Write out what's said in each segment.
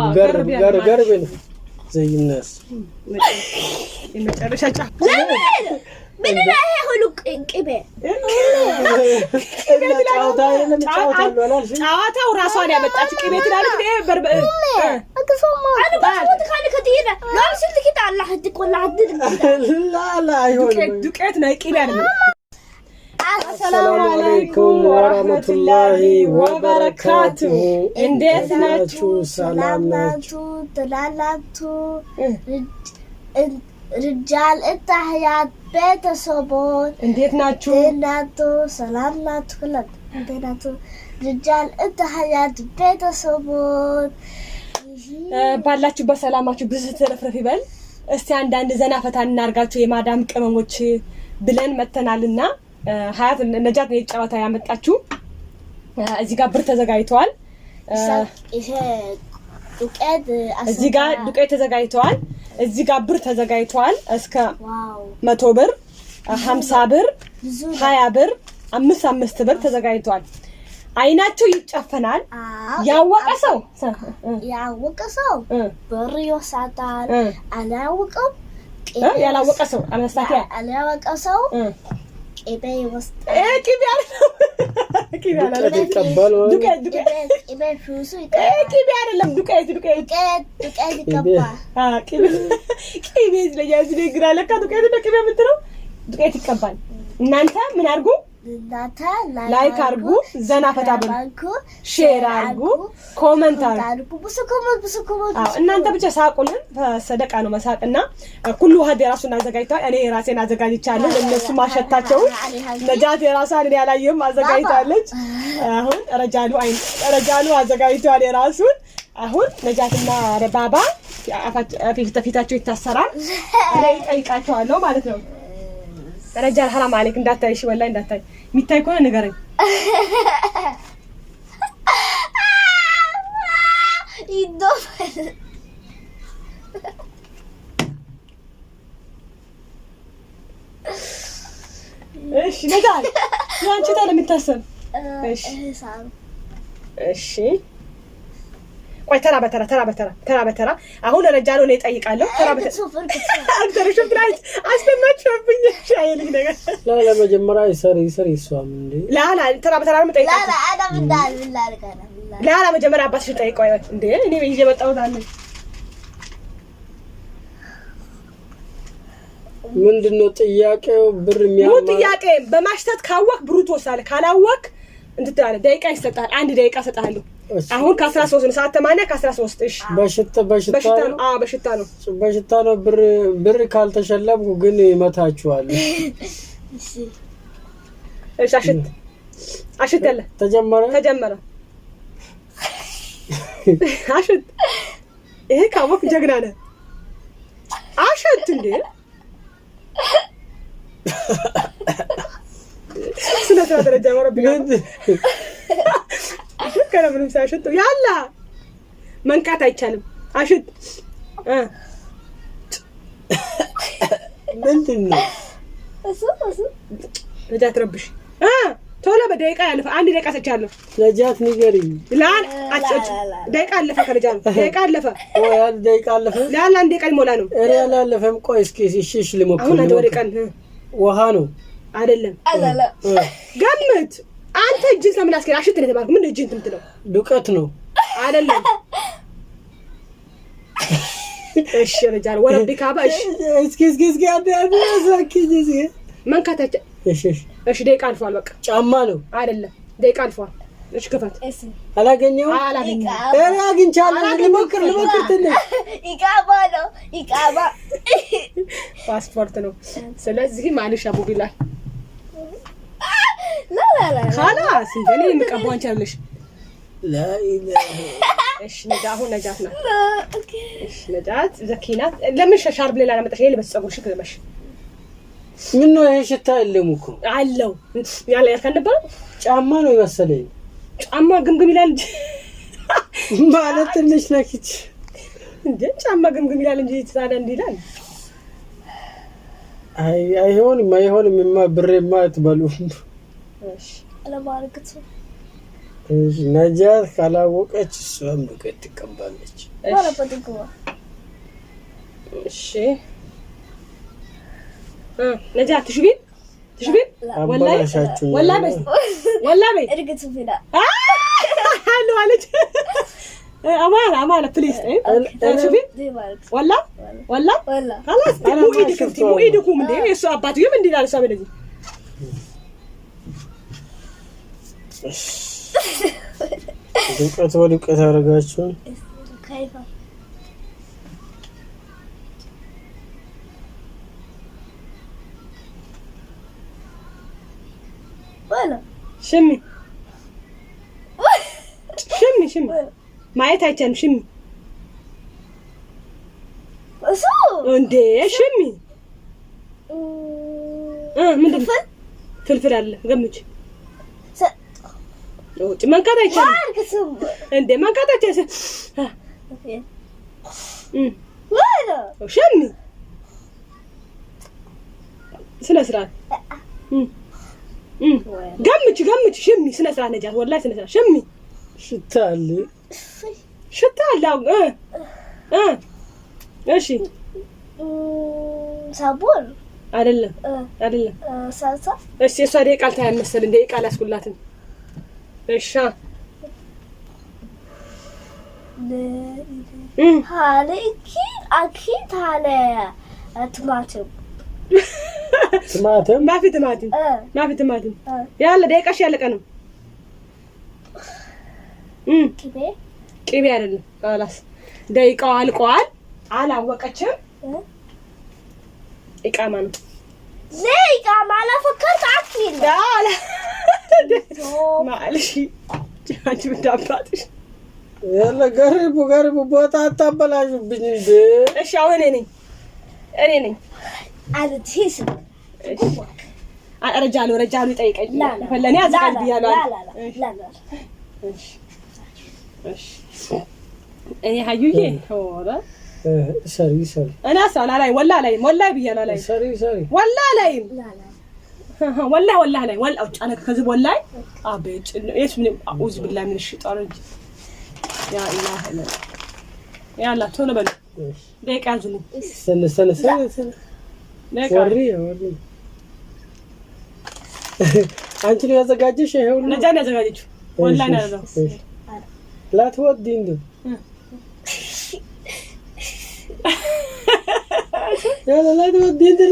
قرب زي الناس المጨረሻ من لا هلو قبه ጫዋታው ራሷን ያመጣች ቅቤ ትላለች በርበ አከሰማ انا بس خليك كثيره لا شلت كده على حدك ولا عدد لا አይሆንም ዱቄት ነው ቅቤ አይደለም السلام عليكم ورحمة الله وبركاته እንዴት ናችሁ ሰላም ናችሁ ተላላቱ رجال التحيات بيت صبون እንዴት ናችሁ تناتو سلام ناتو كلك تناتو رجال التحيات بيت صبون ባላችሁ በሰላማችሁ ብዙ ተረፍረፍ ይበል እስቲ አንዳንድ ዘና ፈታ እናርጋችሁ የማዳም ቅመሞች ብለን መተናልና ሀያት ነጃት ነው ጫዋታ ያመጣችሁ እዚህ ጋር ብር ተዘጋጅቷል ይሄ ዱቄት እዚህ ጋር ዱቄት ተዘጋጅቷል እዚህ ጋር ብር ተዘጋጅቷል እስከ 100 ብር 50 ብር 20 ብር 5 ብር ተዘጋጅቷል አይናችሁ ይጨፈናል ያወቀ ሰው ብር ይወስዳል አላወቀው ያላወቀ ሰው አነስታቲያ አላወቀ ሰው ቅቤ ይወስዳል ቅቤ አይደለም ቅቤ አይደለም ዱቄት ይቀባል ቅቤ ስለያዝ ይግራል ለካ ዱቄት የምትለው ዱቄት ይቀባል እናንተ ምን አርጉ ላይክ አርጉ ዘና ፈታ በሉ ሼር አርጉ ኮሜንት አርጉ እናንተ ብቻ ሳቁልን ሰደቃ ነው መሳቅና ሁሉ ሀደ ራሱን አዘጋጅቷል እኔ ራሴን አዘጋጅቻለሁ ለነሱ ማሸታቸው ነጃት የራሷን ያላየም አዘጋጅታለች አሁን ረጃሉ አዘጋጅቷል የራሱን አሁን ነጃትና ረባባ ፊታቸው ይታሰራል እኔ ጠይቃቸዋለሁ ማለት ነው ረጃል حرام عليك እንዳታይሽ ወላሂ እንዳታይ ሚታይ ከሆነ ንገረኝ ይዶፍ እሺ ነጃል ያንቺ ታለ የሚታሰብ እሺ ቆይ ተራ በተራ አሁን ረጃሉ ነው ይጠይቃለሁ ተራ በተራ አንተር ሽፍራይት አስተማችሁብኝ ሻይልኝ ነገር لا መጀመሪያ ይሰሪ እሷም እንዴ ላ ተራ በተራ ነው የምጠይቀው لا انا بالله لا መጀመሪያ አባትሽ ጠይቀው እንዴ እኔ በይዤ መጣሁት አለ ምንድነው ጥያቄው ብር የሚያማ ጥያቄ በማሽተት ካወቅ ብሩ ተወሳለ ካላወቅ እንትታለ ደቂቃ ይሰጣል አንድ ደቂቃ ሰጣለሁ አሁን ከ13 ሰዓት ተማነ ከ13 እሺ በሽታ ነው ብር ካልተሸለምኩ ግን ይመታችኋል እሺ አሽት ያለ ተጀመረ አሽት ይሄ ካወቅ ጀግና ነህ አሽት እንዴ ስለ ደረጃ ወረብኝ ከለምንም ሳይሽት ያላ መንካት አይቻልም አሽት ምንድነው እሱ ነጃት ረብሽ ቶሎ በደቂቃ ያለፈ አንድ ደቂቃ ሰጫለሁ ነጃት ንገሪኝ ላን አጭጭ ደቂቃ አለፈ ከረጃን ደቂቃ አለፈ ወይ አንድ ደቂቃ አለፈ ላላ አንድ ደቂቃ ይሞላ ነው እሬ ያላለፈም ቆይ እስኪ እሺ ልሞክር አሁን አንድ ደቂቃ ውሃ ነው አይደለም ገምት አንተ እጅን ለምን አስከራ አሽት ነው ተባልኩ ምን እጅን ትምትለው ዱቄት ነው አይደለም እሺ ረጃል ወረብ ካባ እስኪ አንድ አዛኪኝ እዚህ መንካታች እሺ ደቂቃ አልፏል በቃ ጫማ ነው አይደለም ደቂቃ አልፏል እሺ ከፈት አላገኘው እኔ አግኝቻለሁ ልሞክር ትንሽ ይቃባ ፓስፖርት ነው ስለዚህ ማንሽ አቡ ቢላል لا خلاص እንደኔ ምቀባውን ቻለሽ لا اله እሺ ነጃት ነው እሺ ነጃት ዘኪናት ለምን ሻርብ ሌላ ለመጣሽ ይሄ ለበጸጉሽ ከመሽ ምን ነው ይሄ ሽታ የለም እኮ አለው ያለ ያከነበረ ጫማ ነው ይመስለኝ ጫማ ግምግም ይላል ማለት ትንሽ ነክች እንዴ ጫማ ግምግም ይላል እንጂ ታዲያ እንዲላል አይሆንም ብሬማ አትበሉ እሺ አለባርክቱ ነጃት ካላወቀች እሷም ዱቄት ትቀባለች። እሺ ነጃት ትሽቢን ወላሂ እርግጥ ፊዳ አሎ አለች አማና ፕሊዝ ትሽቢን ወላ خلاص ሙኢድኩም እንደ እሱ አባትዬም እንዴ አለ ሰበለኝ ዱቄት ወዱቄት አረጋችሁ ከይፋ ولا شمي ማየት አይቻልም ሽሚ እሱ እንዴ ሽሚ ምንድን ፍልፍል አለ ገምች ወጭ መንካት አይቻልም እንዴ መንካት አይቻልም ወላ ሽሚ ስነ ስርዓት ገምች ሽሚ ስነ ስርዓት ነጃት ወላሂ ስነ ስርዓት ሽሚ ሽታል እሺ ሳቡን አይደለም ሳልሳ እሺ እሷ ደቂቃ አልታያም መሰል እንደ ደቂቃ አላስኩላትም እሺ ሃለኪ አኪት ሃለ ቲማቲም ማፊ ቲማቲም ያለ ደቂቃሽ ያለቀ ነው ቅቤ አይደለም خلاص ደቂቃው አልቋል አላወቀችም ኢቃማ ነው ኢቃማ አላፈከርት አክሊል ዳላ ማለሽ አንቺ ብታባጥሽ ያለ ገርቡ ቦታ አታበላሽብኝ እንዴ እሺ አሁን እኔ ነኝ አልትሂስ ረጃሉ ይጠይቀኝ ፈለኔ አዘጋጅ ብያለሁ እሺ እኔ ሀዩዬ ሆረ ሰሪ انا اسال علي والله بيالا علي ሰሪ والله لا والله انا كذب والله ابيت ايش من اعوذ بالله من الشيطان الرجيم يا اله الا الله يا الله تونا بل دقيقه عزلي سنه ወሪ አንቺ ነው ያዘጋጀሽ ይሄው ነጃን ያዘጋጀችው والله ነው لا تودي انت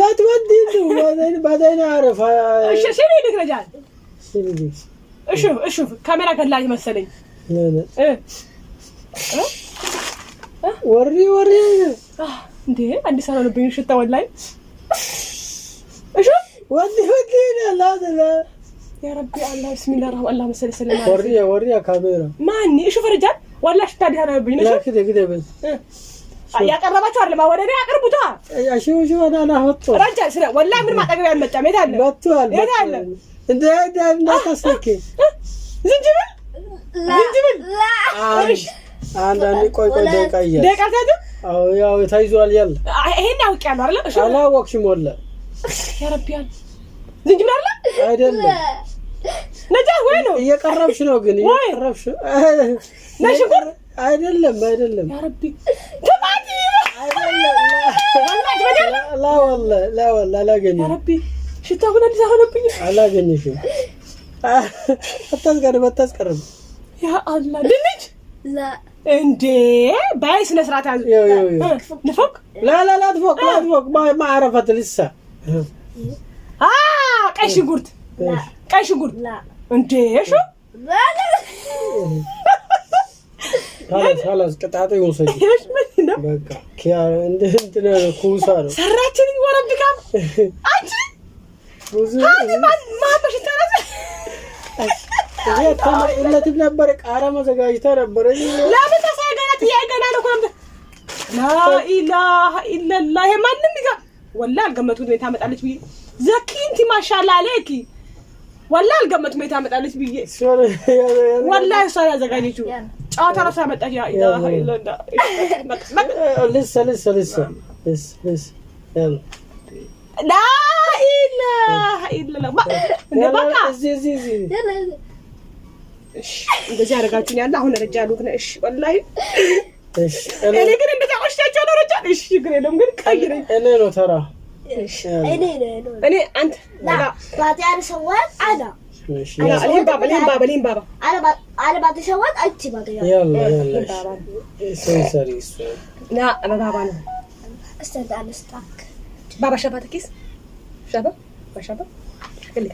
لا تودي انت بعدين اعرف شنو يدك رجال شوف كاميرا كلاي ممثلين لا وري እንዴ አንድ ሰው ነው ብንሽታ والله ودي لا يا ربي الله بسم الله الرحمن اللهم صل وسلم وري كاميرا ماني شوف رجال والله شتا دي انا بيني لا كده بس يا قرباتوا አይደለም ወደኔ አቅርቡታ شو انا احط رجال سره والله ምን ማጠገብ ያመጣ ሜት አለ መጥቷል እንደ እንዳታስለኪ ዝንጅብል لا አንዳንዴ ቆይ ደቂቃ አዎ ያው ታይዟል ያለ ይሄን አውቄያለሁ አይደል እሺ አላወቅሽም ወላ يا ربي ዝንጅብል አይደለም ነጃት ወይ ነው እየቀረብሽ ነው ግን እየቀረብሽ ነሽኩር አይደለም يا ربي ተባቲ لا والله لا ገኝ يا ربي ሽታው ግን አዲስ አሆነብኝ አላገኘሽም አታስቀርብ يا الله ድንች لا እንዴ ባይስ ነስራት አዙ ንፎቅ لا تفوق ما عرفت لسه ቀይ ሽንኩርት لا እንዴ እሺ خلاص ቅጣጤ ወሰጂ በቃ ኪያ እንደ ኩሳ ነው ሰራችን ወረብካም አንቺ አንቺ ማማሽ ተራዘ እለት ነበር ቃራ መዘጋጅታ ነበር ለምን ተሳገናት ያገና ነው ኮምደ لا اله الا الله ማንም ይጋ والله አልገመቱት ነው ታመጣለች ብዬ ዘኪ እንት ማሻአላ አለኪ والله አልገመቱት ነው ታመጣለች ብዬ والله እሷ ያዘጋጀችው ጫዋታ ራሷ ያመጣች ያ ኢላህ ኢላላ لسه يلا لا اله الا الله بقى زي እሺ እንደዚህ አደረጋችሁኝ ያለ አሁን ረጃሉት ነው እሺ ወላሂ እሺ እኔ ግን እንደዛ ቆሽታችሁ ነው ረጃል እሺ ችግር የለውም ግን ቀይረኝ እኔ ነው ተራ እሺ እኔ አንተ ባቲያር ሰዋት አዳ እሺ አለኝ ባባ አለ ባትሸዋት አንቺ ባትያ ያላ ሰንሰሪ እሱ ና ባባ ነው استنى استاك بابا شباتك كيس شابه وشابه كل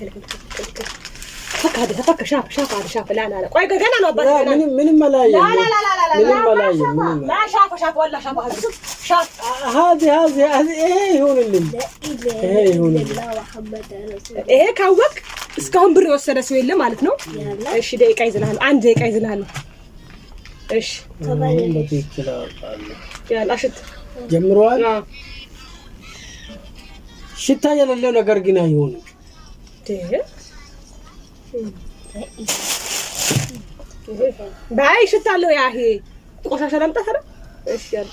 فك هذا فك شاف هذا شاف لا قوي كان انا وبس من ملايين لا لا لا لا من ملايين لا شاف ولا شاف هذه ايه هون اللي ايه هون محمد رسول ايه كاوك እስካሁን ብር ወሰደ ሰው የለም ማለት ነው እሺ ደቂቃ ይዘናል አንድ ደቂቃ ይዘናል እሺ ተባለ ይችላል ያላ ሽት ጀምሯል ሽታ የሌለው ነገር ግን አይሆንም ባይ ሽታ አለው ያ ይሄ ቆሻሻ ላምጣ ታዲያ እሺ ያለ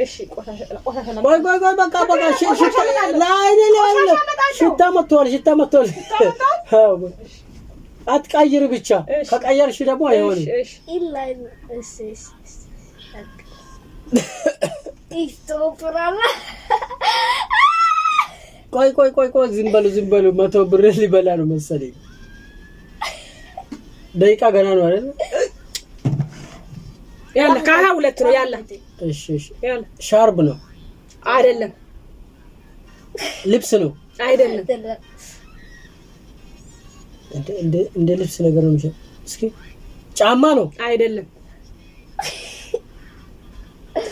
እሺ ቆሻሻ ቆይ በቃ ሽታ ላይ ሽታ መጥቷል አትቀይር ብቻ ከቀየርሽ ደግሞ አይሆንም ኢላ እሺ ይስተውራላ ቆይ ዝም በሉ 100 ብር ሊበላ ነው መሰለኝ ደቂቃ ገና ነው አይደል ያለ ካሃ ሁለት ነው ያለ እሺ ያለ ሻርብ ነው አይደለም ልብስ ነው አይደለም እንደ ልብስ ነገር ነው እስኪ ጫማ ነው አይደለም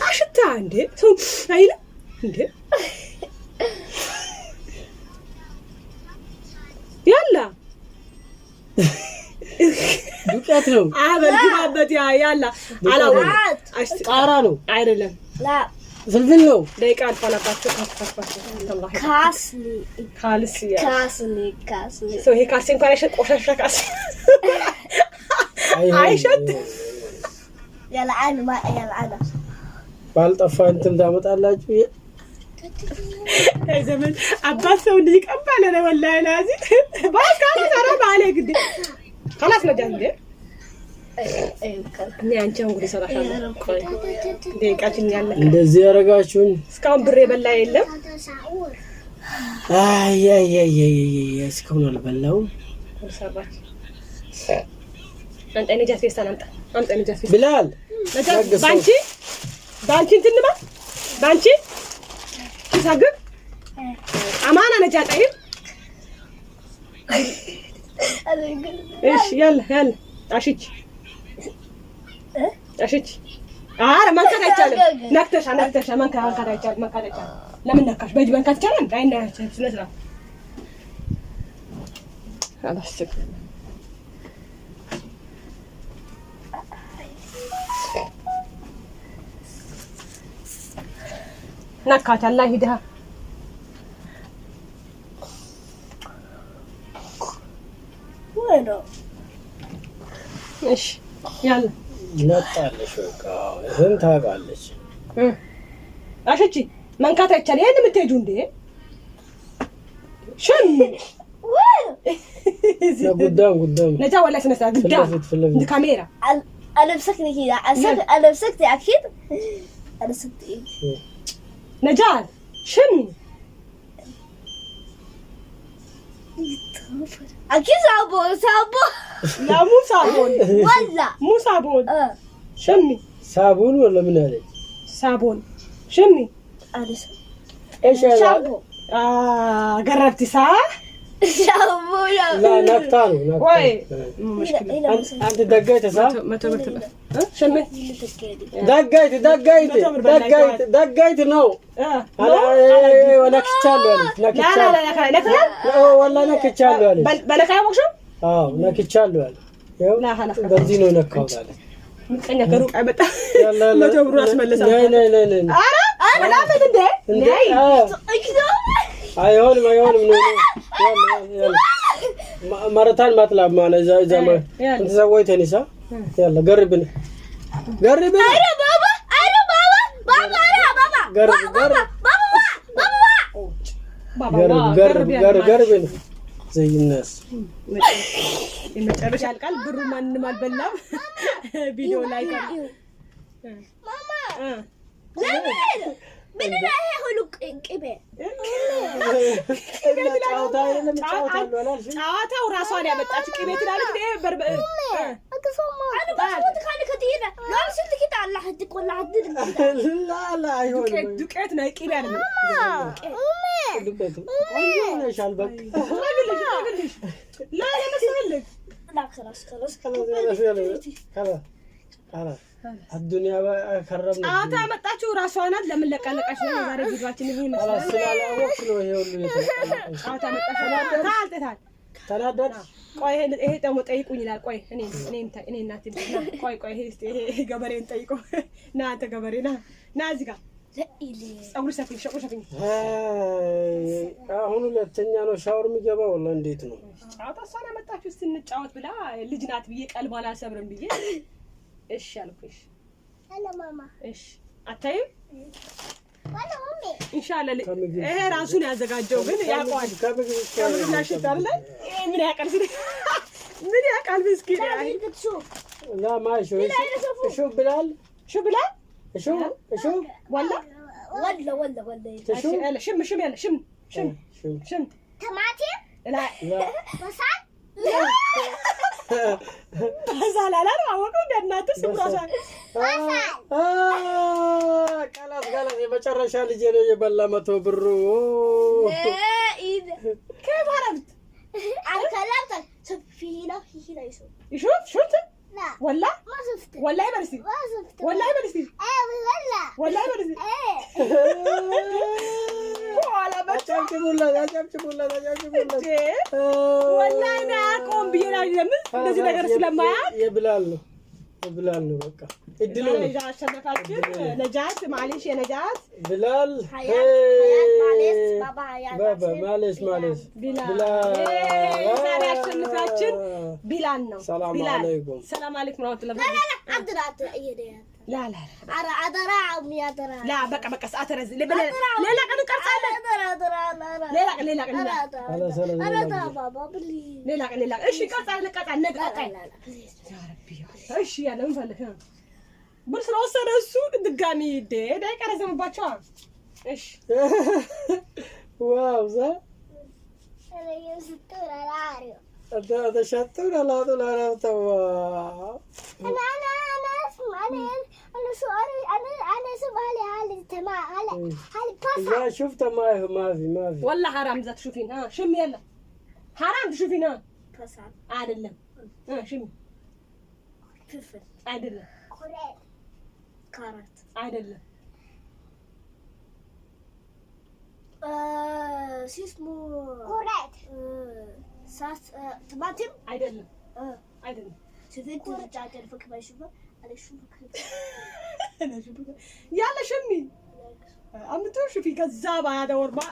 አሽታ እንዴ አይለ እንዴ ያላ ዱቄት ነው አበልግባበት ያላ አላው ቃራ ነው አይደለም ላ ፍልፍል ነው ደቂቃ አልፋላባቸው ካስፋፋቸው ካልሲ ሰው ይሄ ካልሲ እንኳን አይሸጥ ቆሻሻ ካልሲ አይሸጥ يلعن ما يلعن ባልጠፋ እንትን ታመጣላችሁ አይ ዘመን አባስ ሰው ልጅ ቀባለ ነው ወላሂ ላዚ ባስ ካለ ሰራ ባለ ግድ خلاص መጃንዴ እኔ አንቺን ጉድ ሰራሻለሁ ደቂቃችን ያለ እንደዚህ ያረጋችሁን እስካሁን ብር የበላ የለም አይ እስካሁን አልበላውም ሰራች አንተ እኔ ጃስ ፌስታን አንተ እኔ ጃስ ቢላል ባንቺ እንትንማ ባንቺ ሳግብ አማና ነጃ ጠይብ እሺ ያለ አሽች አረ መንካት አይቻልም ነክተሻ መንካት አይቻልም ለምን ነካሽ በእጅ መንካት ይቻላል አይናያችሁ ስለዚህ አላስቸክ ነካት አላህ ይደሃ ወይኔ እሺ ያለ ነጣለሽ በቃ እህን ታውቃለች አሽቺ መንካት አይቻልም ይሄን የምትሄጂው እንዴ ሽን ጉዳም ነጃ ወላ ስነሳ ጉዳም እንደ ካሜራ ألبسكني كذا ألبسكت أكيد ألبسكت نجار شن أكيد صابون لا مو صابون ولا مو صابون شمي صابون ولا من هذا صابون شمي ايش هذا شامبو قربتي صح شامبو لا نكتانو واي مشكلة انت دقيت صح ما تبغى شمي دقيت نو انا نكتشالو لا والله نكتشالو بالك يا وشو نكتشالو لا خلاص بنزينو نكاو ምቀኛ ከሩቅ አይመጣ يلا መቶ ብር አስመለሳው لا ኧረ ምናምን እንዴ አይሆንም ነው يلا مرتان مطلب معنا اذا ما انت سويت نساء يلا قربني أيوة بابا قربني ዘይነስ የመጨረሻ ያልቃል። ብሩ ማንንም አልበላም። ቪዲዮ ላይ ቀር ማማ ምን ላይ ሁሉ ቅቤ ጨዋታው ራሷን ያመጣችው ቅቤ ትላለች። በርበሬ አክሶማ አልባሱት ካለ ከዲና ለምስል ልኪታ አላህ ትቆላ አድር ላ አይሆንም ዱቄት ነው ቅቤ አይደለም። ዱቄት አይሆንሻል በቃ لا مسلك لا خلاص خلاص الدنيا كرمنا አታ መጣችሁ ራሷን ለምን ለቀለቀሽ ነው ዛሬ ቪዲዮአችን ይሄ خلاص ስላላወቅሽ ነው ይሄ ሁሉ የተሰጠው አታ መጣችሁ ታልተታል ተናደድ ቆይ ይሄ ደግሞ ጠይቁኝ ይላል ቆይ እኔ እናት ቆይ ይሄ ገበሬን ጠይቁ ና አንተ ገበሬ ና እዚህ ጋር ጸጉር ሰፊ አሁን ሁለተኛ ነው ሻወር የሚገባው ወላ እንዴት ነው ጫወታ እሷን አመጣችሁ ስንጫወት ብላ ልጅ ናት ብዬ ቀልቧን አልሰብርም ብዬ እሺ አልኩሽ አለ ማማ እሺ አታይም ወላ ማሚ ኢንሻአላህ ይሄ ራሱን ያዘጋጀው ግን ያቋል ከምግብ ላሽታል ላይ ምን ያቃል ምስኪን لا ما شو بلال شو بلال شو ولا شو يلا شم طماطم لا بصل بصل لا አወቀው እንደናንተ ስም ራሷን خلاص የመጨረሻ ልጅ ነው የበላ 100 ብር كيف عرفت الكلام سفينه هنا شفت لا ولا ما شفت والله ما نسيت ما شفت والله ما نسيت والله ما نسيت ولا አጨብጭቡላት والله انا ቆም ብዬ ነው ለምን እንደዚህ ነገር ስለማያውቅ የብላል ነው በቃ እድሉ ነው ያ አሸነፋችን ነጃት ማለሽ የነጃት ብላል بابا ማለሽ ቢላል ዛሬ አሸነፋችን ቢላል ነው ሰላም አለይኩም ሰላም አለይኩም ወራህመቱላሂ لا عدرات لا لا أدرى أمي أدرى لا بقى ساعات رزق لا قد قرصنا أدرى بابا بلي لا ايش قطع نقطع يا ربي ايش يا لو فلك بس روسنا السوق دقامي ده يقرزمባቸው ايش واو ذا أنا يستور العاريو هذا شطور لا توا أنا سؤالي أنا سؤالي هالي تمام هالي باسا لا شفت ما في والله حرام ذات تشوفين ها شم يلا حرام تشوفين ها باسا عادلم ها شم فلفل عادلم كوريت كارت عادلم شو اسمه كوريت صاص طماطم عادلم شوفي رجعت الفكرة بشوفها أنا شوفك يلا شمي عم تشوفي كذابة هذا وربا